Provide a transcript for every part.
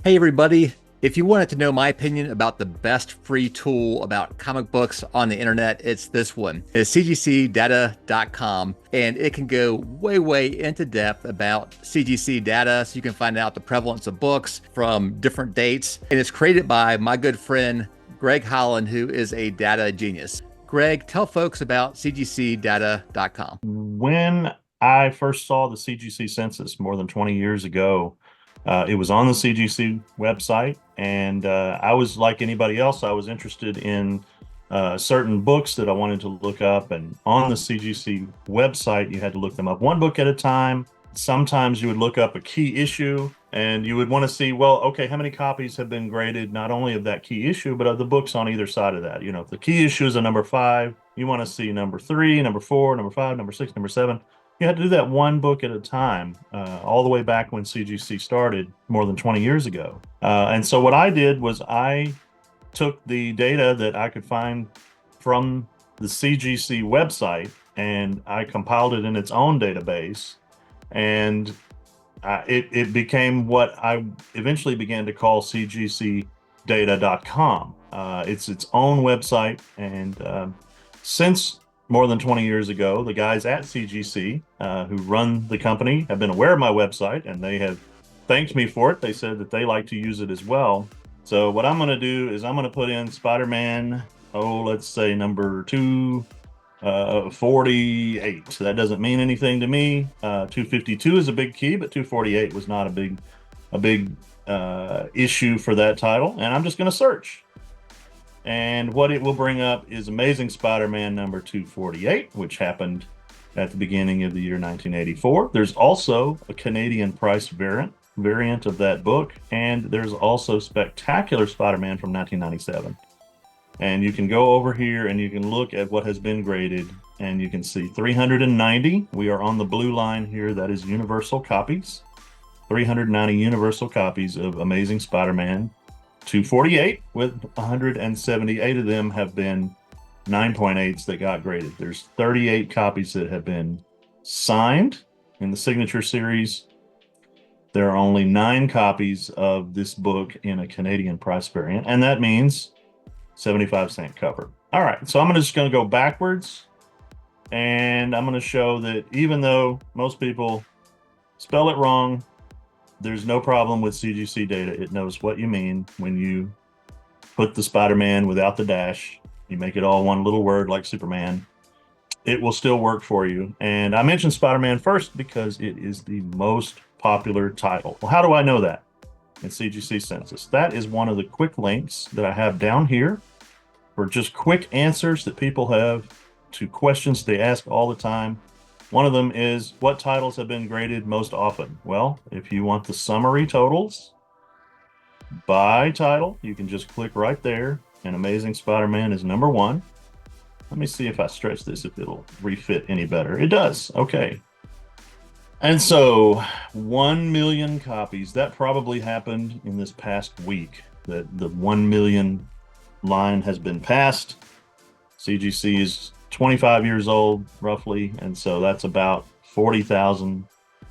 Hey everybody, if you wanted to know my opinion about the best free tool about comic books on the internet, it's this one. It's cgcdata.com, and it can go way into depth about CGC data so you can find out the prevalence of books from different dates. And it's created by my good friend Greg Holland, who is a data genius. Greg, tell folks about cgcdata.com. When I first saw the CGC census more than 20 years ago, it was on the CGC website, and I was like anybody else. I was interested in certain books that I wanted to look up, and on the CGC website, you had to look them up one book at a time. Sometimes you would look up a key issue, and you would want to see, well, okay, how many copies have been graded, not only of that key issue, but of the books on either side of that. You know, if the key issue is a number 5, you want to see number 3, number 4, number 5, number 6, number 7. You had to do that one book at a time, all the way back when CGC started more than 20 years ago. And so what I did was I took the data that I could find from the CGC website and I compiled it in its own database, and it became what I eventually began to call cgcdata.com. It's its own website, and since more than 20 years ago, the guys at CGC who run the company have been aware of my website, and they have thanked me for it. They said that they like to use it as well. So what I'm going to do is I'm going to put in Spider-Man, let's say number 248. So that doesn't mean anything to me. 252 is a big key, but 248 was not a big issue for that title. And I'm just going to search. And what it will bring up is Amazing Spider-Man number 248, which happened at the beginning of the year 1984. There's also a Canadian price variant of that book, and there's also Spectacular Spider-Man from 1997. And you can go over here and you can look at what has been graded, and you can see 390. We are on the blue line here. That is universal copies. 390 universal copies of Amazing Spider-Man 248, with 178 of them have been 9.8s that got graded. There's 38 copies that have been signed in the signature series. There are only 9 copies of this book in a Canadian price variant, and that means 75-cent cover. All right, so I'm just going to go backwards, and I'm going to show that even though most people spell it wrong, there's no problem with CGC data. It knows what you mean when you put the Spider-Man without the dash. You make it all one little word like Superman. It will still work for you. And I mentioned Spider-Man first because it is the most popular title. Well, how do I know that? In CGC Census. That is one of the quick links that I have down here for just quick answers that people have to questions they ask all the time. One of them is, what titles have been graded most often? Well, if you want the summary totals by title, you can just click right there, and Amazing Spider-Man is number 1. Let me see if I stretch this, if it'll refit any better. It does. Okay. And so 1 million copies, that probably happened in this past week, that the 1 million line has been passed. CGC is 25 years old, roughly, and so that's about 40,000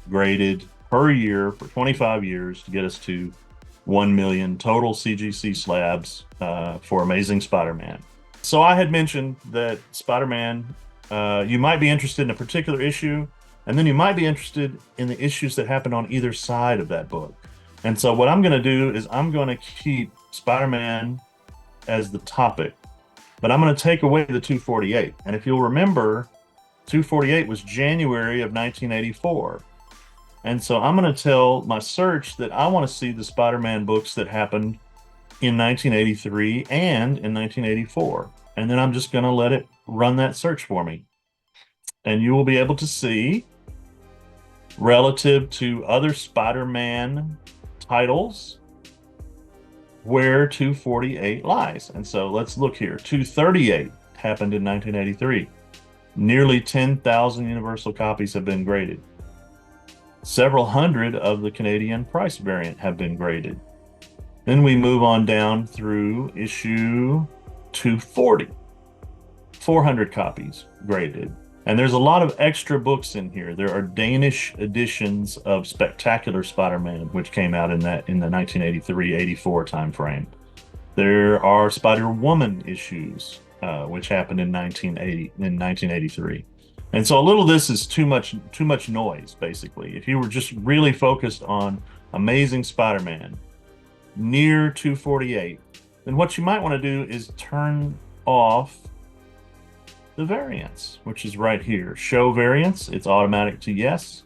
graded per year for 25 years to get us to 1 million total CGC slabs for Amazing Spider-Man. So I had mentioned that Spider-Man, you might be interested in a particular issue, and then you might be interested in the issues that happen on either side of that book. And so what I'm going to do is I'm going to keep Spider-Man as the topic, but I'm going to take away the 248. And if you'll remember, 248 was January of 1984. And so I'm going to tell my search that I want to see the Spider-Man books that happened in 1983 and in 1984. And then I'm just going to let it run that search for me. And you will be able to see, relative to other Spider-Man titles, where 248 lies. And so let's look here. 238 happened in 1983. Nearly 10,000 universal copies have been graded. Several hundred of the Canadian price variant have been graded. Then we move on down through issue 240. 400 copies graded. And there's a lot of extra books in here. There are Danish editions of Spectacular Spider-Man, which came out in the 1983-84 timeframe. There are Spider-Woman issues, which happened in 1983. And so a little of this is too much noise, basically. If you were just really focused on Amazing Spider-Man near 248, then what you might want to do is turn off the variants, which is right here. Show variants, it's automatic to yes.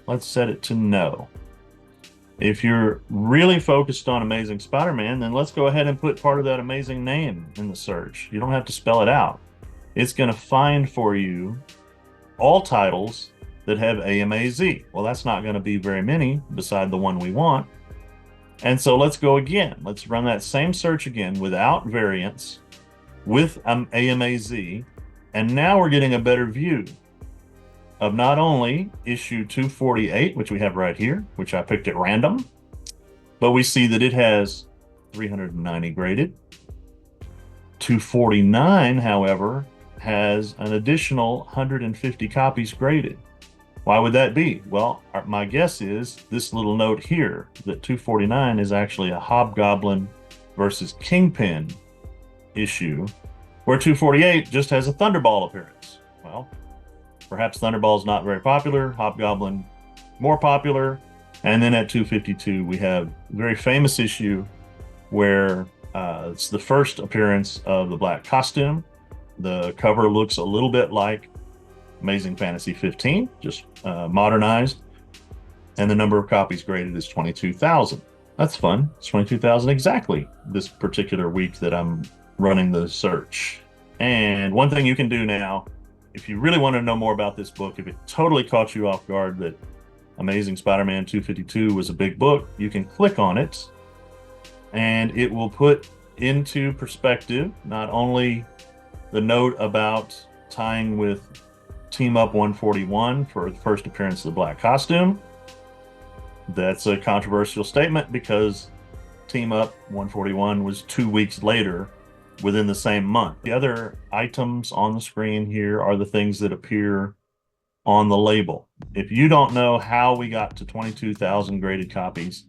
Let's set it to no. If you're really focused on Amazing Spider-Man, then let's go ahead and put part of that amazing name in the search. You don't have to spell it out. It's going to find for you all titles that have AMAZ. Well, that's not going to be very many beside the one we want. And so let's go again. Let's run that same search again without variants, with AMAZ. And now we're getting a better view of not only issue 248, which we have right here, which I picked at random, but we see that it has 390 graded. 249, however, has an additional 150 copies graded. Why would that be? Well, my guess is this little note here, that 249 is actually a Hobgoblin versus Kingpin issue, where 248 just has a Thunderball appearance. Well, perhaps Thunderball's not very popular, Hobgoblin more popular. And then at 252, we have a very famous issue where it's the first appearance of the black costume. The cover looks a little bit like Amazing Fantasy 15, just modernized. And the number of copies graded is 22,000. That's fun. It's 22,000 exactly this particular week that I'm running the search. And one thing you can do now, if you really want to know more about this book, if it totally caught you off guard that Amazing Spider-Man 252 was a big book, you can click on it and it will put into perspective not only the note about tying with Team Up 141 for the first appearance of the black costume. That's a controversial statement because Team Up 141 was 2 weeks later within the same month. The other items on the screen here are the things that appear on the label. If you don't know how we got to 22,000 graded copies,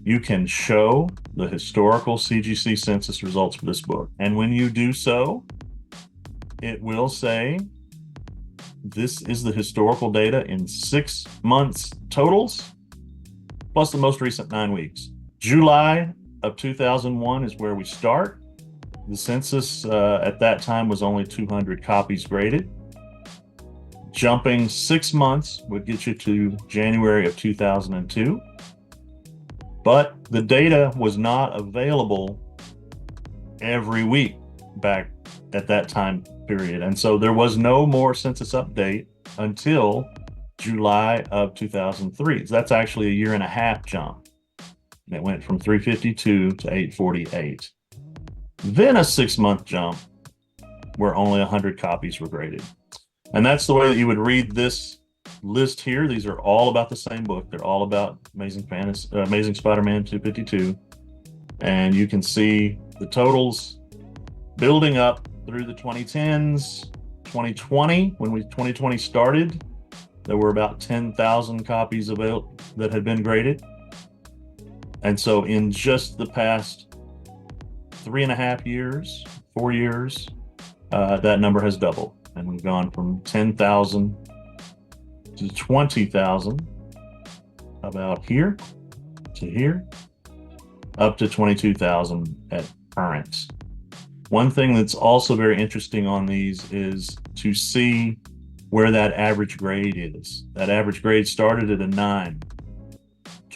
you can show the historical CGC census results for this book. And when you do so, it will say, this is the historical data in 6 months totals, plus the most recent 9 weeks. July of 2001 is where we start. The census at that time was only 200 copies graded. Jumping 6 months would get you to January of 2002. But the data was not available every week back at that time period. And so there was no more census update until July of 2003. So that's actually a 1.5 year jump. And it went from 352 to 848. Then a 6-month jump where only 100 copies were graded. And that's the way that you would read this list here. These are all about the same book. They're all about Amazing Spider-Man 252. And you can see the totals building up through the 2010s. 2020, when 2020 started, there were about 10,000 copies available that had been graded. And so in just the past 3.5 years, 4 years, that number has doubled. And we've gone from 10,000 to 20,000, about here to here, up to 22,000 at current. One thing that's also very interesting on these is to see where that average grade is. That average grade started at a 9.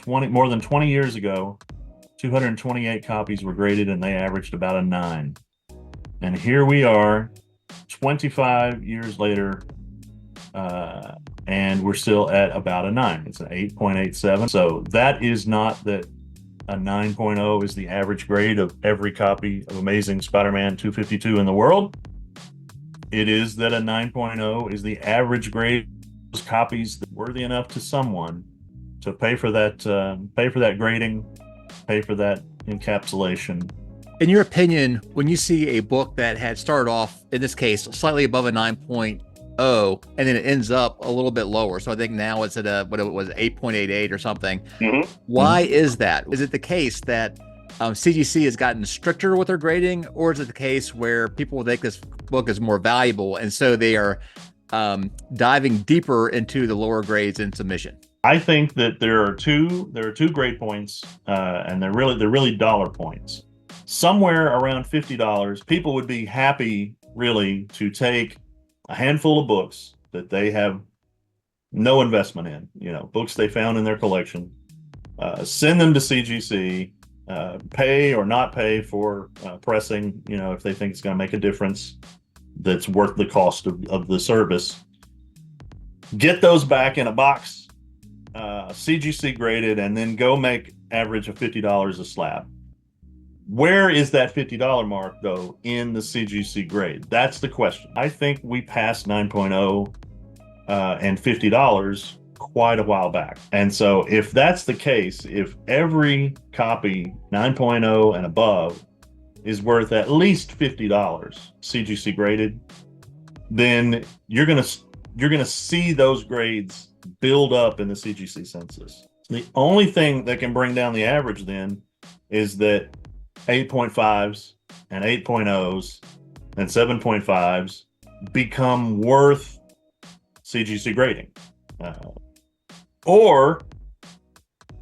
More than 20 years ago, 228 copies were graded and they averaged about a 9. And here we are 25 years later, and we're still at about a 9. It's an 8.87. So that is not that a 9.0 is the average grade of every copy of Amazing Spider-Man 252 in the world. It is that a 9.0 is the average grade of those copies that worthy enough to someone to pay for that grading, pay for that encapsulation. In your opinion, when you see a book that had started off, in this case, slightly above a 9.0 8.0, and then it ends up a little bit lower. So I think now it's at what it was, 8.88 or something. Why is that? Is it the case that CGC has gotten stricter with their grading, or is it the case where people think this book is more valuable, and so they are diving deeper into the lower grades in submission? I think that there are two grade points, and they're really dollar points. Somewhere around $50, people would be happy really to take a handful of books that they have no investment in, books they found in their collection, send them to CGC, pay or not pay for pressing, if they think it's going to make a difference that's worth the cost of the service. Get those back in a box, CGC graded, and then go make average of $50 a slab. Where is that $50 mark, though, in the CGC grade? That's the question. I think we passed 9.0 and $50 quite a while back. And so if that's the case, if every copy 9.0 and above is worth at least $50 CGC graded, then you're going to see those grades build up in the CGC census. The only thing that can bring down the average then is that 8.5s and 8.0s and 7.5s become worth CGC grading. Or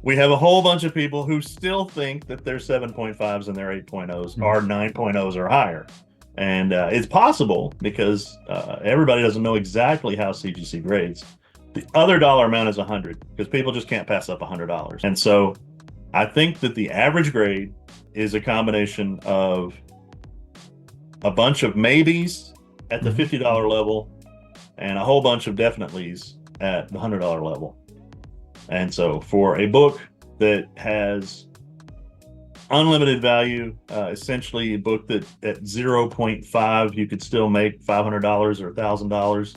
we have a whole bunch of people who still think that their 7.5s and their 8.0s are 9.0s or higher. And it's possible because everybody doesn't know exactly how CGC grades. The other dollar amount is 100 because people just can't pass up $100. And so I think that the average grade is a combination of a bunch of maybes at the $50 level and a whole bunch of definitelys at the $100 level. And so for a book that has unlimited value, essentially a book that at 0.5 you could still make $500 or $1,000,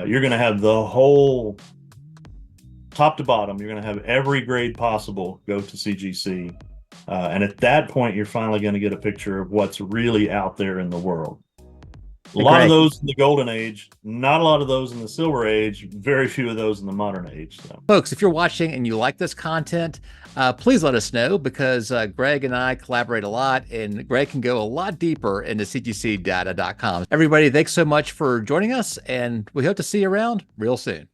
you're going to have the whole top to bottom. You're going to have every grade possible go to CGC. And at that point, you're finally going to get a picture of what's really out there in the world. A lot of those in the golden age, not a lot of those in the silver age, very few of those in the modern age. So. Folks, if you're watching and you like this content, please let us know, because Greg and I collaborate a lot, and Greg can go a lot deeper into cgcdata.com. Everybody, thanks so much for joining us, and we hope to see you around real soon.